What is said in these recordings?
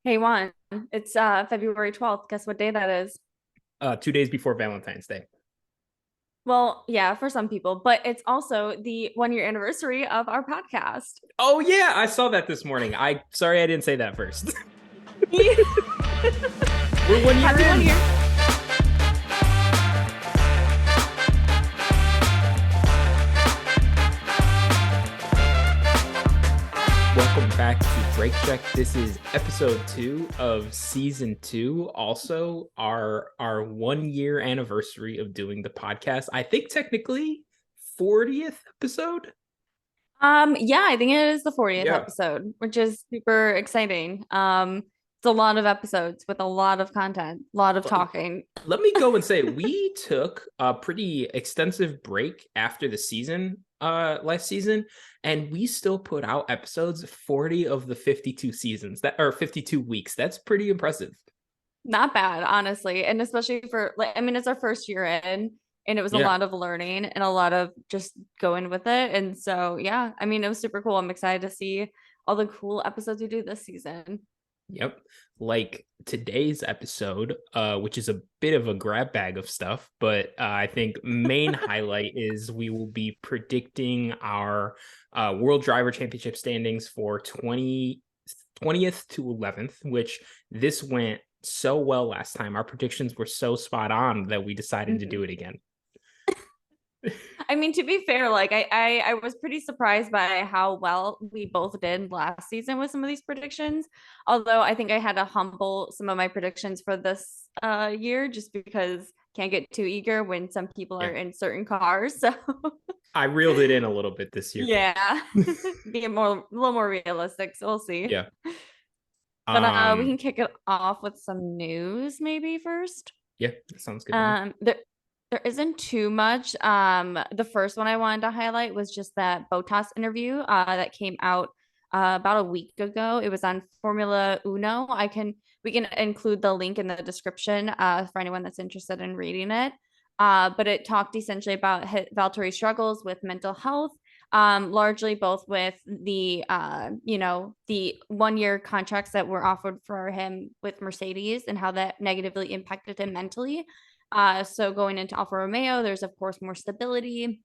Hey Juan, it's February 12th. Guess what day that is? 2 days before Valentine's Day. Well, yeah, for some people, but it's also the 1 year anniversary of our podcast. Oh yeah, I saw that this morning. I sorry I didn't say that first. We're 1 year Happy one in. year. Welcome back to Break Check. This is episode 2 of season 2. Also, our 1 year anniversary of doing the podcast. I think technically 40th episode. Yeah, I think it is the 40th Yeah. episode, which is super exciting. It's a lot of episodes with a lot of content, a lot of talking. Let me go and say we took a pretty extensive break after the season last season, and we still put out episodes 40 of the 52 seasons that are 52 weeks. That's pretty impressive. Not bad, honestly. And especially for like, I mean, it's our first year in, and it was a Yeah. lot of learning and a lot of just going with it. And so, yeah, I mean, it was super cool. I'm excited to see all the cool episodes we do this season. Yep. Like today's episode, which is a bit of a grab bag of stuff, but I think main highlight is we will be predicting our World Driver Championship standings for 20th to 11th, which this went so well last time. Our predictions were so spot on that we decided to Mhm. do it again. I mean, to be fair, like I was pretty surprised by how well we both did last season with some of these predictions. Although I think I had to humble some of my predictions for this year just because can't get too eager when some people are Yeah. in certain cars. So I reeled it in a little bit this year. yeah, be a little more realistic. So we'll see. Yeah. But we Um, can kick it off with some news maybe first. yeah, that sounds good to me. There isn't too much. The first one I wanted to highlight was just that Botas interview that came out about a week ago. It was on Formula Uno. We can include the link in the description for anyone that's interested in reading it. But it talked essentially about Valtteri's struggles with mental health, largely both with the 1 year contracts that were offered for him with Mercedes and how that negatively impacted him mentally. So going into Alfa Romeo, there's of course more stability.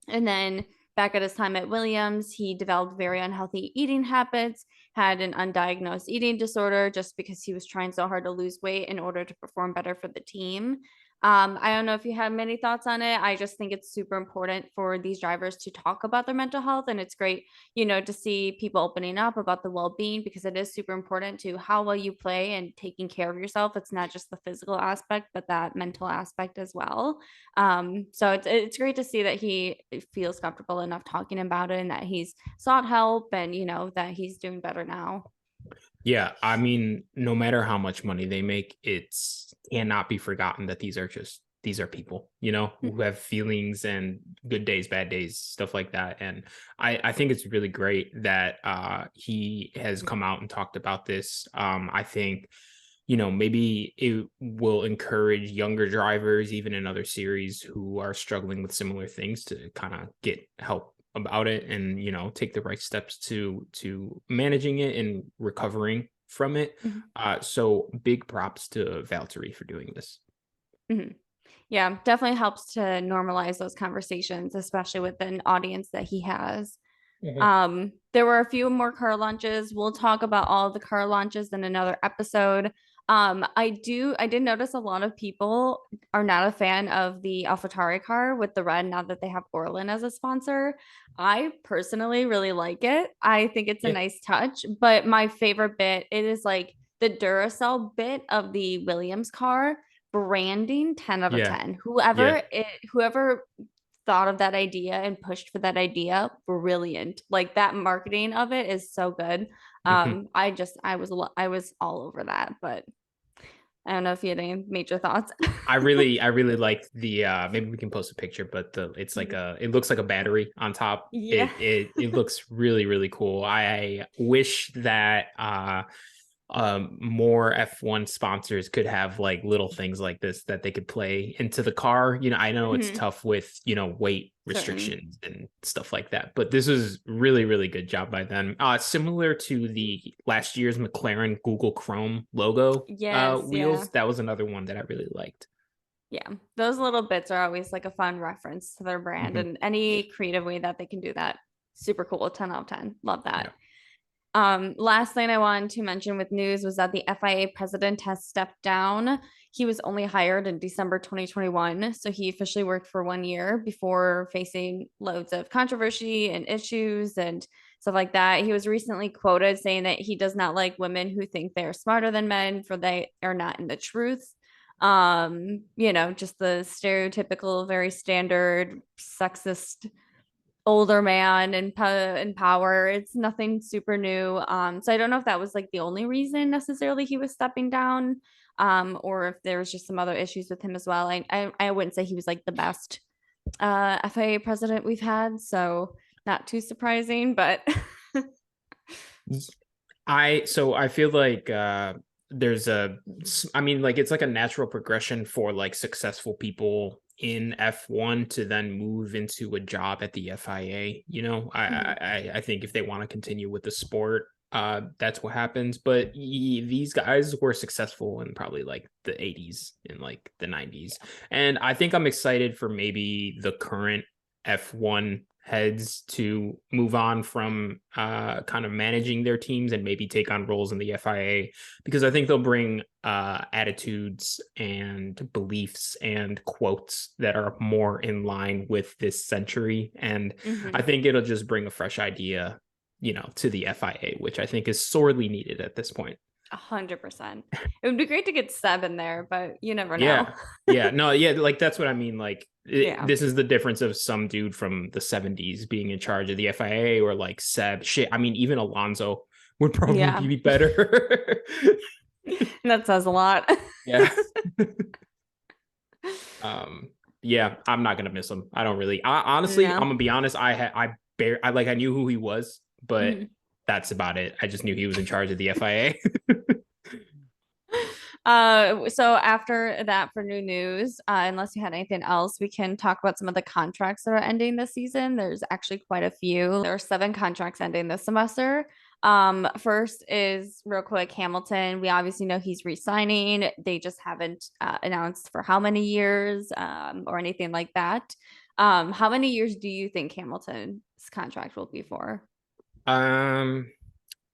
And then back at his time at Williams, he developed very unhealthy eating habits, had an undiagnosed eating disorder just because he was trying so hard to lose weight in order to perform better for the team. I don't know if you have many thoughts on it. I just think it's super important for these drivers to talk about their mental health. And it's great, to see people opening up about the well being because it is super important to how well you play and taking care of yourself. It's not just the physical aspect, but that mental aspect as well. So it's great to see that he feels comfortable enough talking about it and that he's sought help and that he's doing better now. Yeah, I mean, no matter how much money they make, it's cannot be forgotten that these are people, who have feelings and good days, bad days, stuff like that. And I think it's really great that he has come out and talked about this. I think, maybe it will encourage younger drivers, even in other series who are struggling with similar things, to kind of get help about it and take the right steps to managing it and recovering from it. Mhm. So big props to Valtteri for doing this. Mhm. Yeah, definitely helps to normalize those conversations, especially with an audience that he has. Mhm. There were a few more car launches. We'll talk about all the car launches in another episode. I did notice a lot of people are not a fan of the AlphaTauri car with the red now that they have Orlin as a sponsor. I personally really like it. I think it's a Yeah, nice touch, but my favorite bit, it is like the Duracell bit of the Williams car branding 10 out of yeah, 10. yeah. Whoever thought of that idea and pushed for that idea, brilliant. Like that marketing of it is so good. Mhm. I was all over that, but I don't know if you had any major thoughts. I really like the maybe we can post a picture, but it looks like a battery on top. Yeah. It looks really, really cool. I wish that more F1 sponsors could have like little things like this that they could play into the car. I know it's Hmm. tough with, weight Certain. restrictions and stuff like that, but this is really, really good job by them. Similar to the last year's McLaren Google Chrome logo Yes, yeah. wheels. That was another one that I really liked. Yeah. Those little bits are always like a fun reference to their brand, Mhm. and any creative way that they can do that. Super cool. 10 out of 10. Love that. Yeah. Last thing I wanted to mention with news was that the FIA president has stepped down. He was only hired in December 2021, so he officially worked for 1 year before facing loads of controversy and issues and stuff like that. He was recently quoted saying that he does not like women who think they are smarter than men, for they are not in the truth. Just the stereotypical, very standard sexist older man in power. It's nothing super new. So I don't know if that was like the only reason necessarily he was stepping down, or if there was just some other issues with him as well. I wouldn't say he was like the best FIA president we've had, so not too surprising, but I feel like there's I mean, like it's like a natural progression for like successful people in F1 to then move into a job at the FIA. Mhm. I think if they want to continue with the sport, that's what happens. But these guys were successful in probably like the 80s and like the 90s. And I think I'm excited for maybe the current F1 heads to move on from kind of managing their teams and maybe take on roles in the FIA, because I think they'll bring attitudes and beliefs and quotes that are more in line with this century. And I Mhm. think it'll just bring a fresh idea, to the FIA, which I think is sorely needed at this point. 100%. It would be great to get Seb in there, but you never know. Yeah. Yeah. No, yeah, like that's what I mean. Like Yeah. this is the difference of some dude from the 70s being in charge of the FIA, or like Seb. Shit. I mean, even Alonso would probably Yeah. be better. That says a lot. Yeah. um, yeah, I'm not gonna miss him. I don't really. Honestly, I'm No. gonna be honest. I knew who he was, but Mhm. that's about it. I just knew he was in charge of the FIA. So after that for new news, unless you had anything else, we can talk about some of the contracts that are ending this season. There's actually quite a few. There are 7 contracts ending this semester. First is real quick Hamilton. We obviously know he's re-signing. They just haven't announced for how many years, or anything like that. How many years do you think Hamilton's contract will be for? um,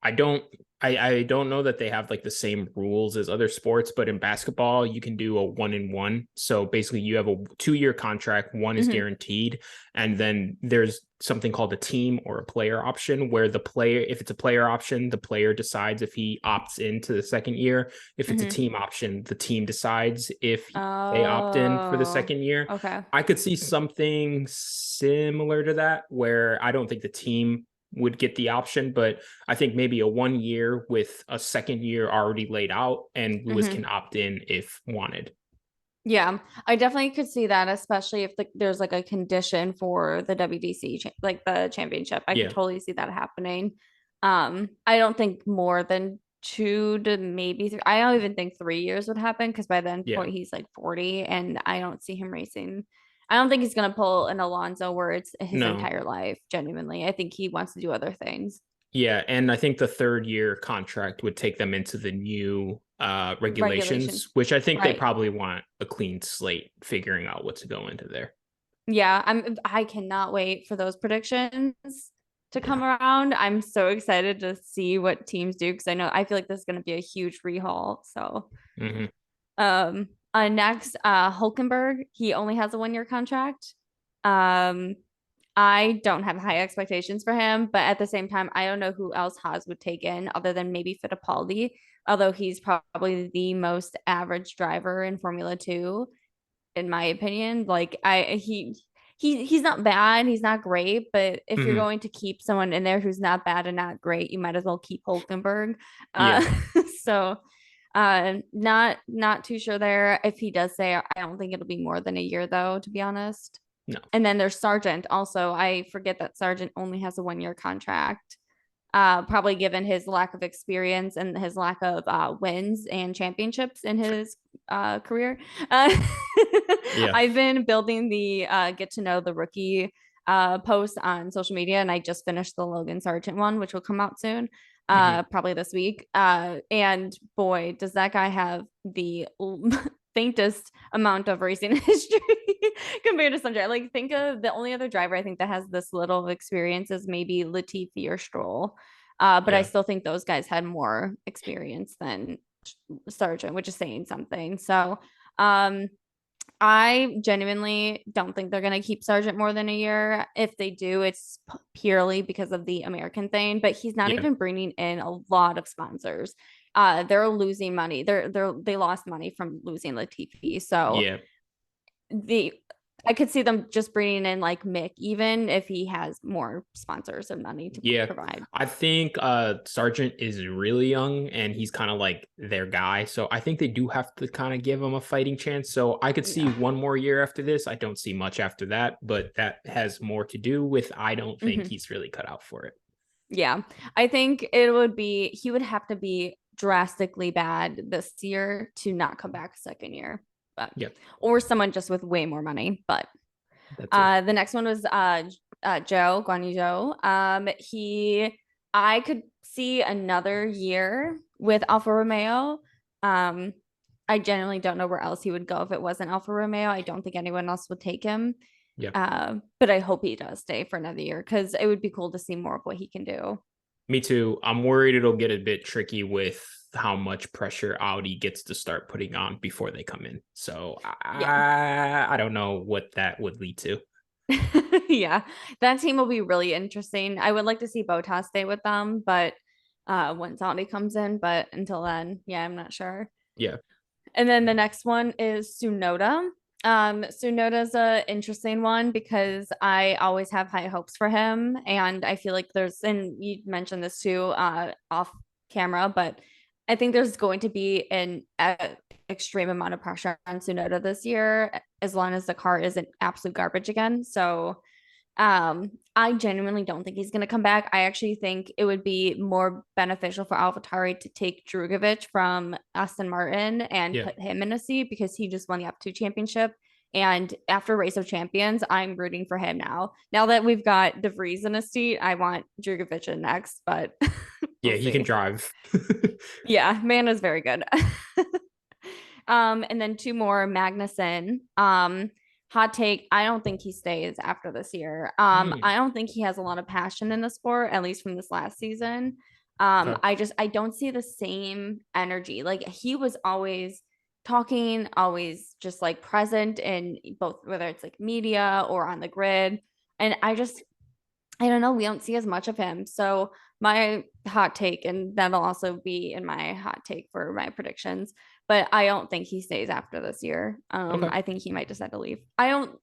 I don't I don't know that they have like the same rules as other sports, but in basketball you can do a 1-in-1. So basically you have a 2-year contract, one is Hmm. guaranteed, and then there's something called a team or a player option, where the player, if it's a player option, the player decides if he opts into the second year. If it's a Hmm. team option, the team decides if they opt in for the Oh, second year. okay. I could see something similar to that, where I don't think the team would get the option, but I think maybe a 1 year with a second year already laid out, and Lewis Hmm. can opt in if wanted. Yeah, I definitely could see that, especially if there's like a condition for the WDC, like the championship. I could Yeah. totally see that happening. I don't think more than 2 to maybe 3. I don't even think 3 years would happen because by then Yeah. point he's like 40, and I don't see him racing. I don't think he's gonna pull an Alonso where it's his No. entire life. Genuinely, I think he wants to do other things. Yeah. And I think the third year contract would take them into the new Regulations, regulations, which I think they right? probably want a clean slate figuring out what to go into there. Yeah, I cannot wait for those predictions to Yeah. come around. I'm so excited to see what teams do because I feel like this is going to be a huge rehaul. So, Hmm. next, Hulkenberg, he only has a 1 year contract. Um, I don't have high expectations for him, but at the same time, I don't know who else Haas would take in other than maybe Fittipaldi, although he's probably the most average driver in Formula Two in my opinion. Like he's not bad, he's not great, but if you're Hmm. going to keep someone in there who's not bad and not great, you might as well keep Hulkenberg. Uh, Yeah. so not too sure there. If he does say, I don't think it'll be more than a year though, to be honest. No. And then there's Sargent also. I forget that Sargent only has a 1 year contract. probably given his lack of experience and his lack of wins and championships in his career. Uh, Yeah. I've been building the get to know the rookie post on social media, and I just finished the Logan Sargent one, which will come out soon, Hmm. probably this week. And boy, does that guy have the faintest amount of racing history compared to some driver. Like, think of the only other driver I think that has this little experience is maybe Latifi or Stroll. But I Yeah. still think those guys had more experience than Sargent, which is saying something. So, um, I genuinely don't think they're going to keep Sargent more than a year. If they do, it's purely because of the American thing, but he's not Yeah. even bringing in a lot of sponsors. They're losing money. They lost money from losing Latifi. So Yeah. the I could see them just bringing in like Mick, even if he has more sponsors and money to Yeah. provide. I think Sargent is really young and he's kind of like their guy. So I think they do have to kind of give him a fighting chance. So I could see Yeah. one more year after this. I don't see much after that, but that has more to do with I don't think Mhm. he's really cut out for it. Yeah. I think he would have to be drastically bad this year to not come back second year, but, Yeah, or someone just with way more money. But that's it. the next one was Joe, Guan Yu Zhou. I could see another year with Alfa Romeo. Um, I genuinely don't know where else he would go if it wasn't Alfa Romeo. I don't think anyone else would take him. Yeah. But I hope he does stay for another year because it would be cool to see more of what he can do. Me too. I'm worried it'll get a bit tricky with how much pressure Audi gets to start putting on before they come in. So Yeah. I don't know what that would lead to. Yeah. That team will be really interesting. I would like to see Botas stay with them, but once Audi comes in, but until then, yeah, I'm not sure. Yeah. And then the next one is Tsunoda. Tsunoda's a interesting one because I always have high hopes for him, and I feel like and you mentioned this too, off camera, but I think there's going to be an extreme amount of pressure on Tsunoda this year, as long as the car isn't absolute garbage again. So I genuinely don't think he's going to come back. I actually think it would be more beneficial for AlphaTauri to take Drugovich from Aston Martin and Yeah. put him in a seat because he just won the F2 championship. And after Race of Champions, I'm rooting for him now. Now that we've got De Vries in a seat, I want Drugovich in next, but Yeah, we'll he can see. drive. Yeah, man is very good. And then two more, Magnuson. Hot take, I don't think he stays after this year. Hmm. I don't think he has a lot of passion in the sport, at least from this last season. Okay. I don't see the same energy. Like, he was always talking, always just like present in both, whether it's like media or on the grid. And I don't know, we don't see as much of him. So my hot take, and that'll also be in my hot take for my predictions, but I don't think he stays after this year. Okay. I think he might decide to leave. I don't,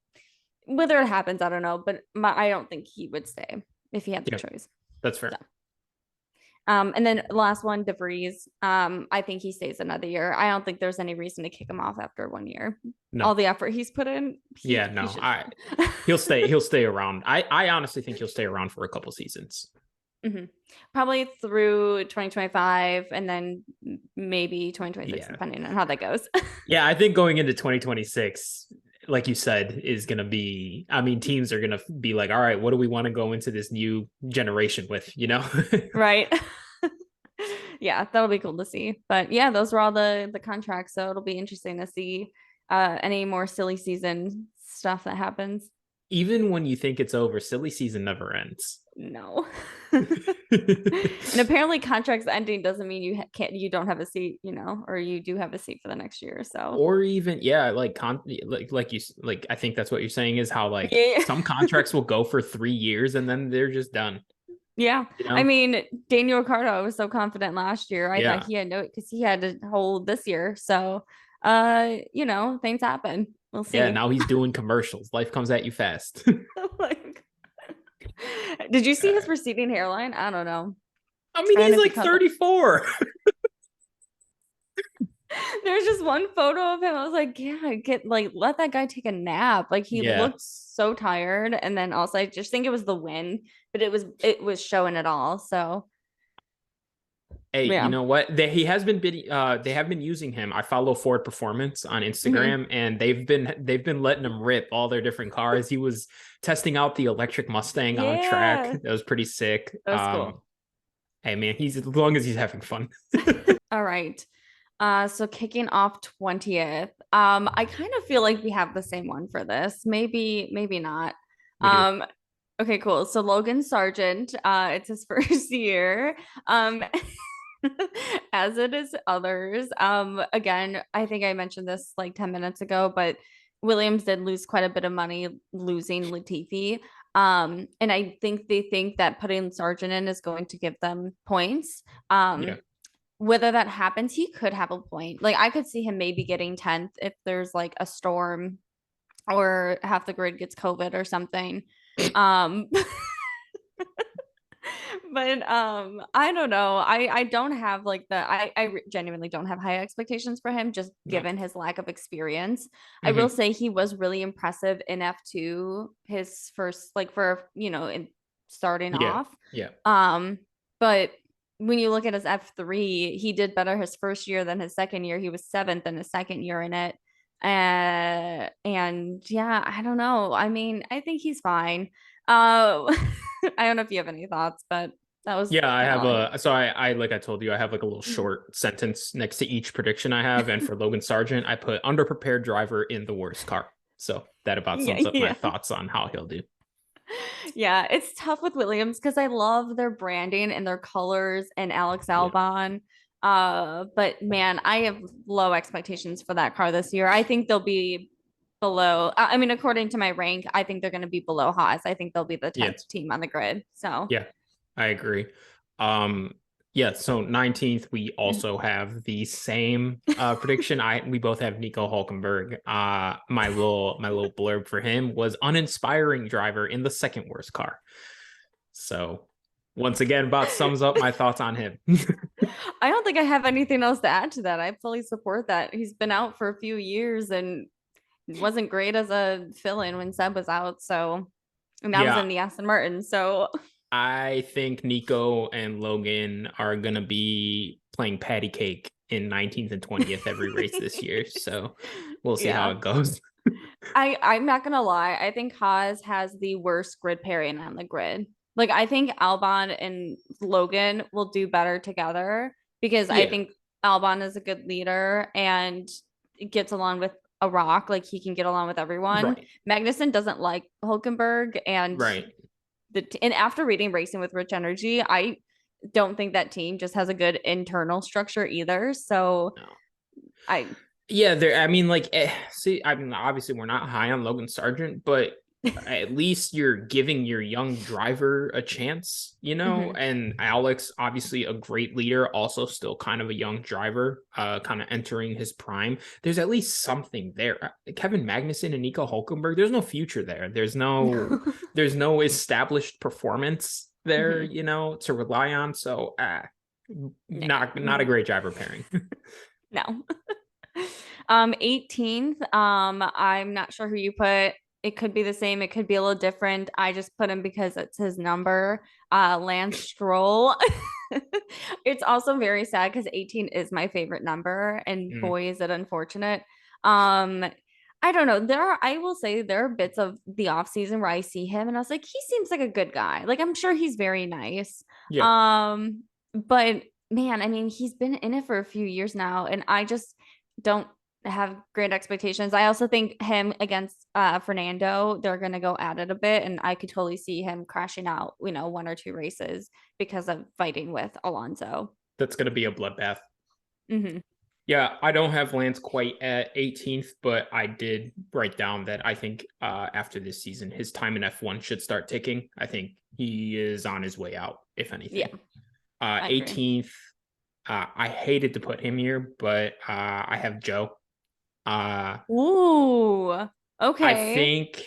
whether it happens, I don't know, but I don't think he would stay if he had the Yeah, choice. that's fair. So, and then last one, DeVries. I think he stays another year. I don't think there's any reason to kick him off after 1 year. No. All the effort he's put in, Yeah, he no. should. I he'll stay around. I honestly think he'll stay around for a couple seasons. Mm-hmm. Probably through 2025 and then maybe 2026, Yeah. depending on how that goes. Yeah, I think going into 2026, like you said, is going to be, I mean, teams are going to be like, all right, what do we want to go into this new generation with, you know? Right. Yeah, that'll be cool to see. But yeah, those were all the contracts. So it'll be interesting to see any more silly season stuff that happens. Even when you think it's over, silly season never ends. No. And apparently contracts ending doesn't mean you don't have a seat, or you do have a seat for the next year. So Or even, yeah, like I think that's what you're saying is how like yeah. some contracts will go for 3 years and then they're just done, Yeah. you I know? mean, Daniel Ricciardo was so confident last year. I thought Yeah. he had no because he had to hold this year. So things happen. We'll Yeah. see. Now he's doing commercials. Life comes at you fast. Like, did you see his Uh, receding hairline? I don't know. I mean, I don't he's know if you like caught that. 34. There's just one photo of him. I was like, yeah, let that guy take a nap. Like he Yeah. looked so tired. And then also I just think it was the wind, but it was showing it all. So Hey, you Yeah. know what? They have been using him. I follow Ford Performance on Hmm. Instagram, and they've been letting him rip all their different cars. He was testing out the electric Mustang on track. Yeah. That was pretty sick. That was cool. Hey man, he's as long as he's having fun. All right. So kicking off 20th. I kind of feel like we have the same one for this. Maybe, maybe not. We do. Um, okay, cool. So Logan Sargent, it's his first year. Um, as it is others. Again, I think I mentioned this like 10 minutes ago, but Williams did lose quite a bit of money losing Latifi. And I think they think that putting Sargent in is going to give them points. Yeah. Whether that happens, he could have a point. Like I could see him maybe getting 10th if there's like a storm or half the grid gets COVID or something. Um, but I don't know. I don't have like I genuinely don't have high expectations for him just No. given his lack of experience. I will Hmm. say he was really impressive in F2 his first like for in starting Yeah. off. Yeah. But when you look at his F3, he did better his first year than his second year. He was 7th in his second year in it. And yeah, I don't know. I mean, I think he's fine. I don't know if you have any thoughts, but that was Yeah, I kind of have all I a so I like I told you, I have like a little had. short sentence next to each prediction I have. And for Logan Sargent, I put underprepared driver in the worst car. So that about Yeah, sums up my yeah. thoughts on how he'll do. Yeah, it's tough with Williams because I love their branding and their colors and Alex Yeah. Albon. But man, I have low expectations for that car this year. I think they'll be below. I mean, according to my rank, I think they're going to be below Haas. I think they'll be the Yeah. 10th team on the grid. So, Yeah. I agree. Um yeah, so 19th we also have the same prediction. We both have Nico Hulkenberg. My little blurb for him was uninspiring driver in the second worst car. So once again, about sums up my thoughts on him. I don't think I have anything else to add to that. I fully support that. He's been out for a few years and wasn't great as a fill-in when Seb was out. So, and that was Yeah, in the Aston Martin. So, I think Nico and Logan are gonna be playing patty cake in 19th and 20th every race this year. So we'll see how yeah. it goes. I'm not gonna lie. I think Haas has the worst grid pairing on the grid. Like I think Albon and Logan will do better together because I Yeah, think Albon is a good leader and gets along with a rock. Like he can get along with everyone. right, Magnussen doesn't like Hulkenberg, and right. and after reading Racing with Rich Energy, I don't think that team just has a good internal structure either. So No. I Yeah, there. I mean, like, see, I mean, obviously, we're not high on Logan Sargent, but at least you're giving your young driver a chance, you know. Mhm. And Alex, obviously, a great leader, also still kind of a young driver, kind of entering his prime. There's at least something there. Kevin Magnussen and Nico Hulkenberg. There's no future there. There's no established performance there, Mhm. you know, to rely on. So, Yeah. not a great driver pairing. No. 18th. I'm not sure who you put. It could be the same, it could be a little different. I just put him because it's his number. Lance Stroll. It's also very sad because 18 is my favorite number, and Mm, boy, is it unfortunate. Um, I don't know. I will say there are bits of the off season where I see him and I was like, he seems like a good guy. Like I'm sure he's very nice. yeah. But man, I mean, he's been in it for a few years now, and I just don't have great expectations. I also think him against Fernando, they're gonna go at it a bit, and I could totally see him crashing out, one or two races because of fighting with Alonso. That's going to be a bloodbath. Hmm. Yeah, I don't have Lance quite at 18th, but I did write down that I think after this season, his time in F1 should start ticking. I think he is on his way out, if Yeah, anything. I agree. 18th, I hated to put him here, but I have Joe. Uh, Ooh, I okay. think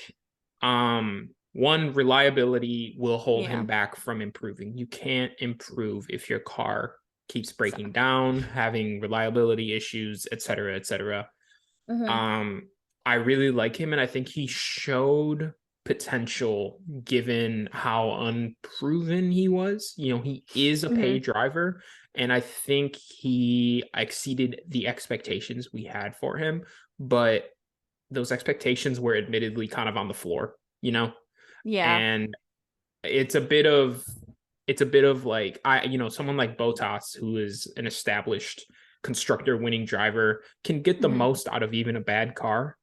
one, reliability will hold Yeah, him back from improving. You can't improve if your car keeps breaking sucks. down, having reliability issues, et cetera, et cetera. Hmm. Um, I really like him, and I think he showed potential given how unproven he was. You know, he is a pay Hmm. driver, And I think he exceeded the expectations we had for him, but those expectations were admittedly kind of on the floor, you know? Yeah. And it's a bit of like someone like Botas, who is an established constructor winning driver, can get the Mhm. most out of even a bad car,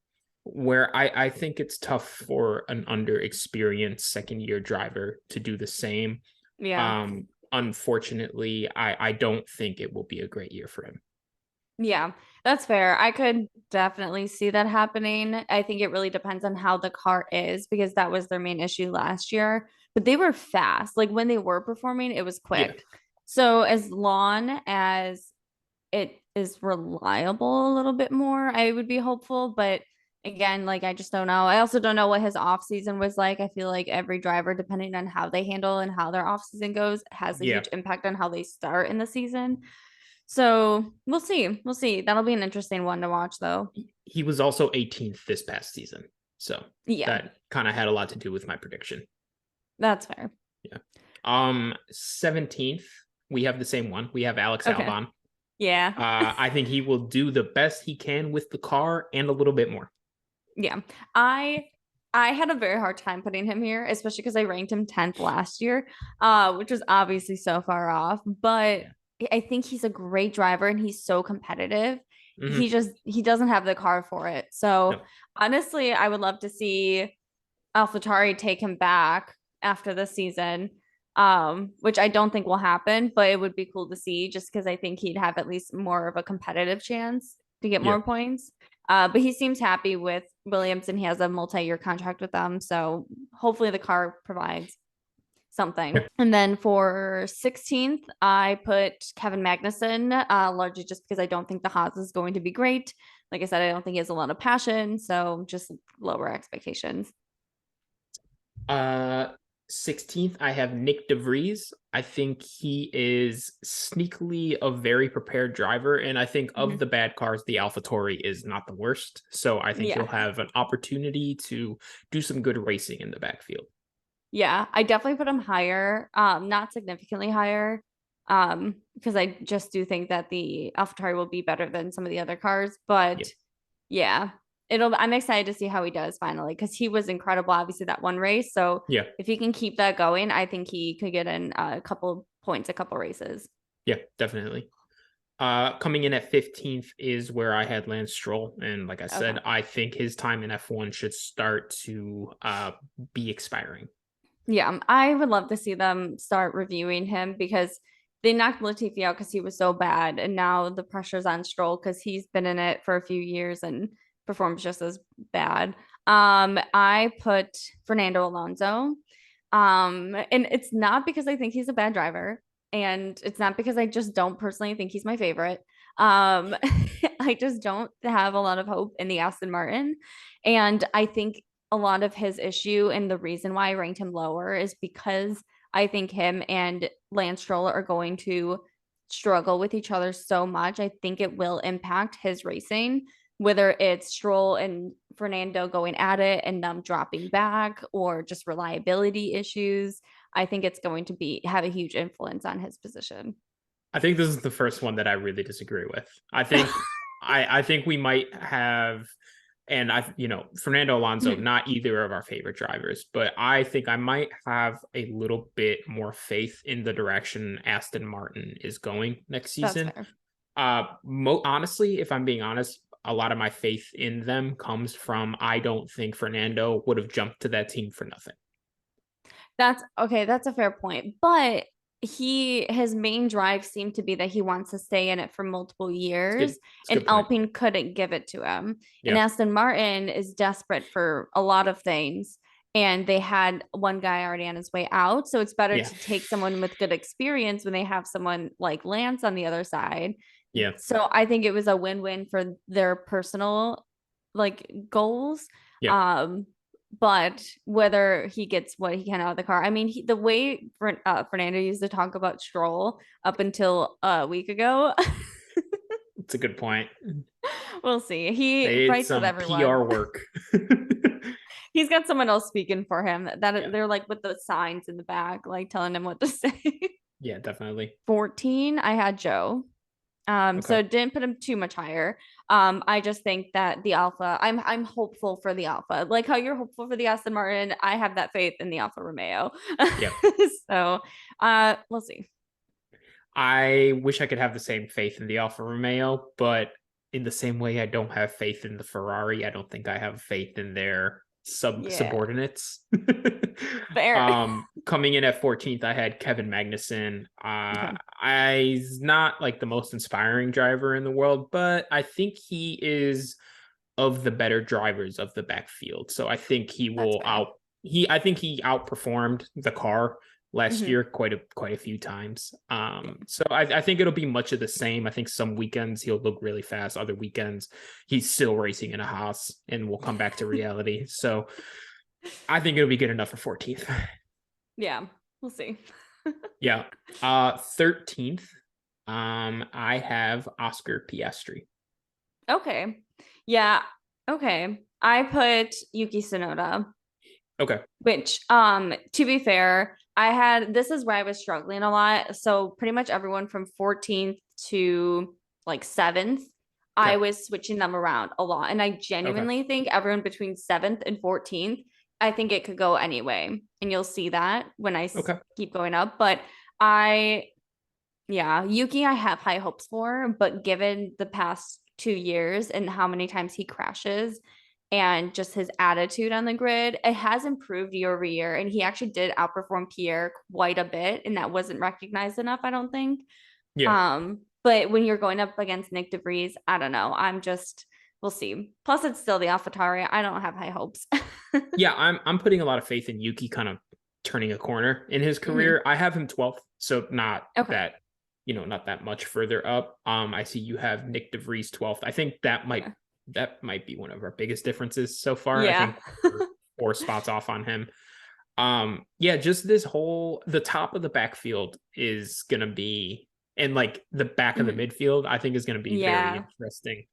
where I think it's tough for an under experienced second year driver to do the same. Yeah. Unfortunately, I don't think it will be a great year for him. Yeah, that's fair. I could definitely see that happening. I think it really depends on how the car is because that was their main issue last year. But they were fast. Like when they were performing, it was Yeah, quick. So as long as it is reliable a little bit more, I would be hopeful. But again, like I just don't know. I also don't know what his off season was like. I feel like every driver, depending on how they handle and how their off season goes, has a yeah. huge impact on how they start in the season. So we'll see. We'll see. That'll be an interesting one to watch, though. He was also 18th this past season, so Yeah, that kind of had a lot to do with my prediction. that's fair. Yeah. 17th, we have the same one. We have Alex Okay. Albon. Yeah. I think he will do the best he can with the car and a little bit more. Yeah. I I had a very hard time putting him here, especially because I ranked him 10th last year, which was obviously so far off. But Yeah. I think he's a great driver and he's so competitive. Mm-hmm. He doesn't have the car for it. So No. honestly, I would love to see AlphaTauri take him back after the season, which I don't think will happen, but it would be cool to see just because I think he'd have at least more of a competitive chance to get Yeah. more points. But he seems happy with Williams and he has a multi-year contract with them. So hopefully the car provides something. Yeah. And then for 16th, I put Kevin Magnussen, largely just because I don't think the Haas is going to be great. Like I said, I don't think he has a lot of passion. So just lower expectations. Uh 16th, I have Nick DeVries. I think he is sneakily a very prepared driver, and I think of Mhm. the bad cars, the AlphaTauri is not the worst. So I think he'll Yeah. have an opportunity to do some good racing in the backfield. Yeah, I definitely put him higher, not significantly higher, because I just do think that the AlphaTauri will be better than some of the other cars. Yeah. But yeah, I'm excited to see how he does finally because he was incredible, obviously, that one race. So Yeah. if he can keep that going, I think he could get in a couple points, a couple races. Yeah, definitely. Coming in at 15th is where I had Lance Stroll. And like I Okay. said, I think his time in F1 should start to be expiring. Yeah, I would love to see them start reviewing him because they knocked Latifi out because he was so bad, and now the pressure's on Stroll because he's been in it for a few years and performs just as bad. I put Fernando Alonso, and it's not because I think he's a bad driver, and it's not because I just don't personally think he's my favorite. Um, I just don't have a lot of hope in the Aston Martin, and I think a lot of his issue and the reason why I ranked him lower is because I think him and Lance Stroll are going to struggle with each other so much. I think it will impact his racing, whether it's Stroll and Fernando going at it and them dropping back or just reliability issues. I think it's going to be have a huge influence on his position. I think this is the first one that I really disagree with. I think we might have, and Fernando Alonso, not either of our favorite drivers, but I think I might have a little bit more faith in the direction Aston Martin is going next That's season. fair. Honestly, if I'm being honest, a lot of my faith in them comes from I don't think Fernando would have jumped to that team for nothing. That's okay. That's a fair point. But his main drive seemed to be that he wants to stay in it for multiple It's good. years, It's a and good point. Alpine couldn't give it to him. And Yeah. Aston Martin is desperate for a lot of things, and they had one guy already on his way out. So it's better Yeah. to take someone with good experience when they have someone like Lance on the other side. Yeah. So I think it was a win-win for their personal like goals. Yeah. Um, but whether he gets what he can out of the car, I mean, the way Fernando used to talk about Stroll up until a week ago, It's a good point. we'll see. He They did fights with some everyone. PR work. He's got someone else speaking for him. That Yeah. they're like with the signs in the back, like telling him what to say. Yeah, definitely. 14, I had Joe. Okay. So didn't put him too much higher. I just think that the Alpha, I'm hopeful for the Alpha. Like how you're hopeful for the Aston Martin, I have that faith in the Alfa Romeo. Yeah. So we'll see. I wish I could have the same faith in the Alfa Romeo, but in the same way I don't have faith in the Ferrari, I don't think I have faith in their Yeah, subordinates. fair. Coming in at 14th, I had Kevin Magnussen. Okay, He's not like the most inspiring driver in the world, but I think he is of the better drivers of the backfield. So I think he that's will fair. I think he outperformed the car last Hmm. year quite a few times. Yeah. So I think it'll be much of the same. I think some weekends he'll look really fast, other weekends he's still racing in a Haas and we'll come back to reality. So I think it'll be good enough for 14th. Yeah, we'll see. Yeah. 13th, I have Oscar Piastri. Okay. Yeah. Okay. I put Yuki Tsunoda, Okay. which to be fair, I had this is where I was struggling a lot. So pretty much everyone from 14th to like 7th, I Okay. was switching them around a lot. And I Okay. genuinely think everyone between 7th and 14th, I think it could go anyway. And you'll see that when Okay. keep going up. But I yeah, Yuki, I have high hopes for, but given the past 2 years and how many times he crashes and just his attitude on the grid, it has improved year over year. And he actually did outperform Pierre quite a bit, and that wasn't recognized enough, I don't think. Yeah. But when you're going up against Nick DeVries, I don't know. We'll see. Plus, it's still the AlphaTauri. I don't have high hopes. Yeah, I'm putting a lot of faith in Yuki kind of turning a corner in his Hmm. career. I have him 12th, so not Okay. that, not that much further up. I see you have Nick DeVries 12th. I think Yeah. that might be one of our biggest differences so far. I Yeah. think we're 4 spots off on him. Yeah, just this whole the top of the backfield is gonna be and like the back of the Hmm. midfield, I think is gonna be very Yeah. interesting.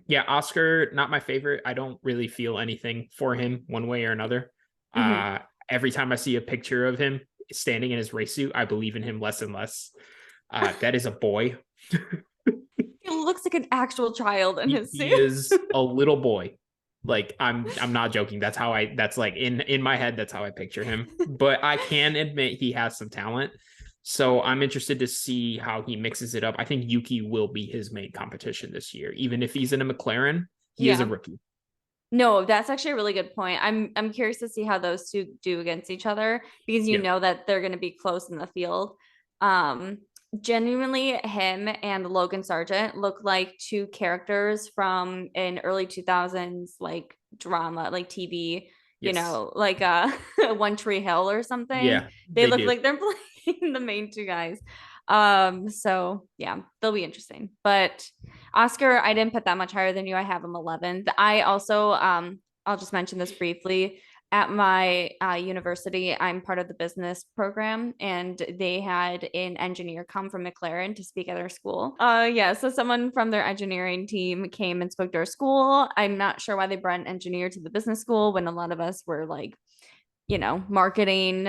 Yeah, Oscar, not my favorite. I don't really feel anything for him one way or another. Hmm. Uh, every time I see a picture of him standing in his race suit, I believe in him less and less. That is a boy. He looks like an actual child in his He suit. is a little boy. Like I'm not joking. That's like in my head, that's how I picture him. But I can admit he has some talent. So I'm interested to see how he mixes it up. I think Yuki will be his main competition this year. Even if he's in a McLaren, he is a Yeah. rookie. No, that's actually a really good point. I'm curious to see how those two do against each other because you Yeah. know that they're going to be close in the field. Um, Genuinely, him and Logan Sargent look like two characters from an early 2000s like drama, like TV, Yes. like One Tree Hill or something. Yeah, They they look do. like they're playing the main two guys. So yeah, they'll be interesting. But Oscar, I didn't put that much higher than you. I have him 11th. I also, I'll just mention this briefly. At my university, I'm part of the business program, and they had an engineer come from McLaren to speak at our school. Yeah, so someone from their engineering team came and spoke to our school. I'm not sure why they brought an engineer to the business school when a lot of us were like marketing,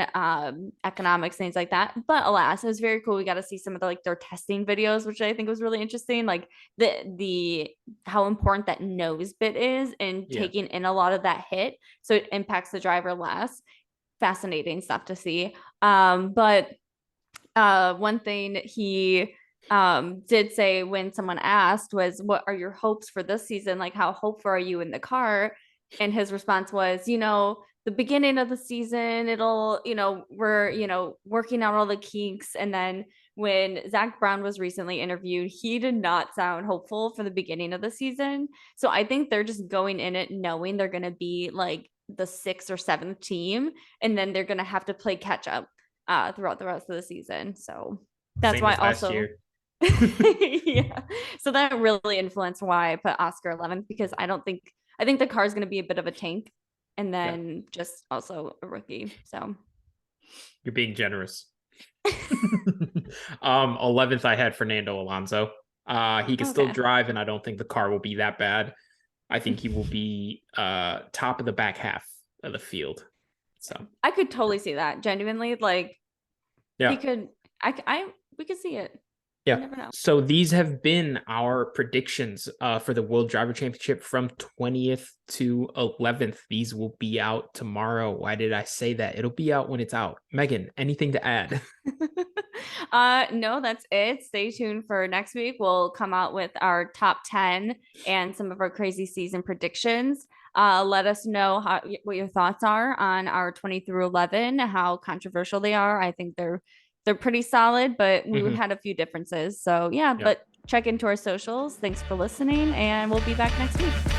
economics, things like that. But alas, it was very cool. We got to see some of the like their testing videos, which I think was really interesting. Like the how important that nose bit is and Yeah. taking in a lot of that hit, so it impacts the driver less. Fascinating stuff to see. But one thing he did say when someone asked was, "What are your hopes for this season? Like, how hopeful are you in the car?" And his response was, the beginning of the season, it'll, we're, working out all the kinks. And then when Zach Brown was recently interviewed, he did not sound hopeful for the beginning of the season. So I think they're just going in it knowing they're going to be like the sixth or seventh team, and then they're going to have to play catch up throughout the rest of the season. So that's Same why as last also, year. yeah. So that really influenced why I put Oscar 11th because I think the car is going to be a bit of a tank, and Yeah. then just also a rookie. So You're being generous. 11th, I had Fernando Alonso. He can still okay, drive, and I don't think the car will be that bad. I think he will be top of the back half of the field. So I could totally see that genuinely. Like he yeah, could. I we could see it. You Yeah. never know. So these have been our predictions for the World Driver Championship from 20th to 11th. These will be out tomorrow. Why did I say that? It'll be out when it's out. Megan, anything to add? No, that's it. Stay tuned for next week. We'll come out with our top 10 and some of our crazy season predictions. Let us know what your thoughts are on our 20 through 11, how controversial they are. I think they're pretty solid, but we Mhm. had a few differences. So yeah, Yeah. but check into our socials. Thanks for listening, and we'll be back next week.